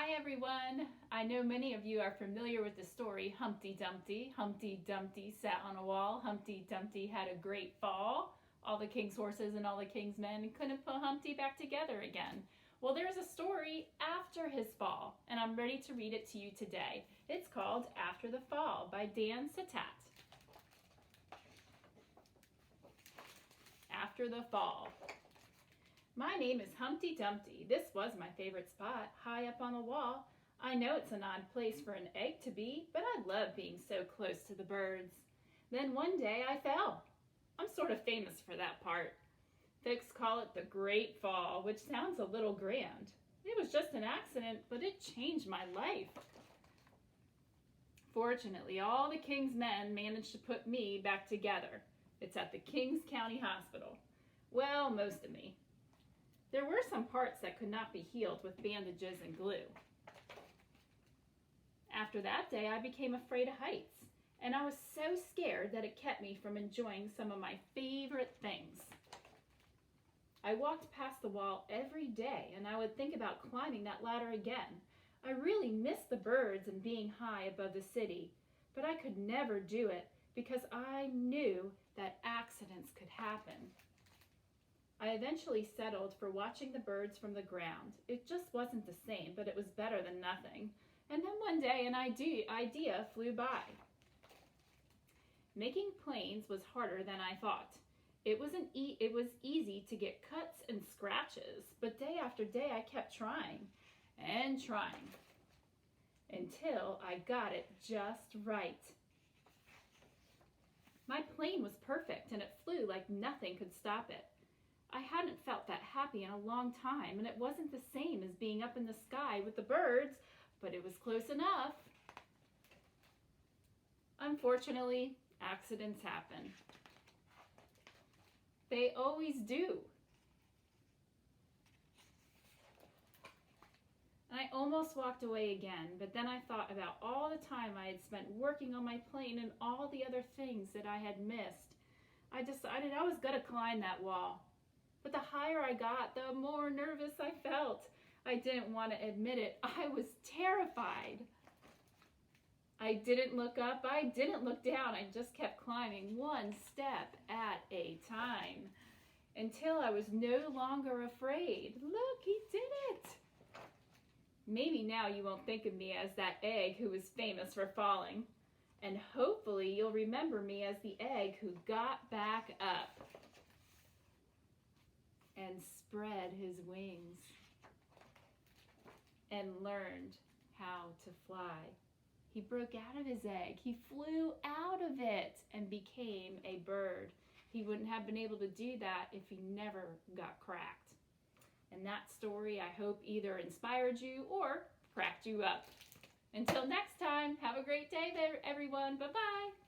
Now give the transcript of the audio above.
Hi everyone! I know many of you are familiar with the story Humpty-Dumpty. Humpty-Dumpty sat on a wall. Humpty-Dumpty had a great fall. All the king's horses and all the king's men couldn't put Humpty back together again. Well, there's a story after his fall, and I'm ready to read it to you today. It's called After the Fall by Dan Santat. After the Fall. My name is Humpty-Dumpty. This was my favorite spot, high up on the wall. I know it's an odd place for an egg to be, but I love being so close to the birds. Then one day I fell. I'm sort of famous for that part. Folks call it the Great Fall, which sounds a little grand. It was just an accident, but it changed my life. Fortunately, all the king's men managed to put me back together. It's at the King's County Hospital. Well, most of me. There were some parts that could not be healed with bandages and glue. After that day, I became afraid of heights, and I was so scared that it kept me from enjoying some of my favorite things. I walked past the wall every day, and I would think about climbing that ladder again. I really missed the birds and being high above the city, but I could never do it because I knew that accidents could happen. I eventually settled for watching the birds from the ground. It just wasn't the same, but it was better than nothing. And then one day an idea flew by. Making planes was harder than I thought. It was easy to get cuts and scratches, but day after day I kept trying and trying until I got it just right. My plane was perfect and it flew like nothing could stop it. I hadn't felt that happy in a long time, and it wasn't the same as being up in the sky with the birds, but it was close enough. Unfortunately, accidents happen. They always do. I almost walked away again, but then I thought about all the time I had spent working on my plane and all the other things that I had missed. I decided I was going to climb that wall. But the higher I got, the more nervous I felt. I didn't want to admit it. I was terrified. I didn't look up. I didn't look down. I just kept climbing one step at a time until I was no longer afraid. Look, he did it. Maybe now you won't think of me as that egg who was famous for falling. And hopefully you'll remember me as the egg who got back up and spread his wings and learned how to fly. He broke out of his egg. He flew out of it and became a bird. He wouldn't have been able to do that if he never got cracked. And that story, I hope, either inspired you or cracked you up. Until next time, have a great day there, everyone. Bye-bye.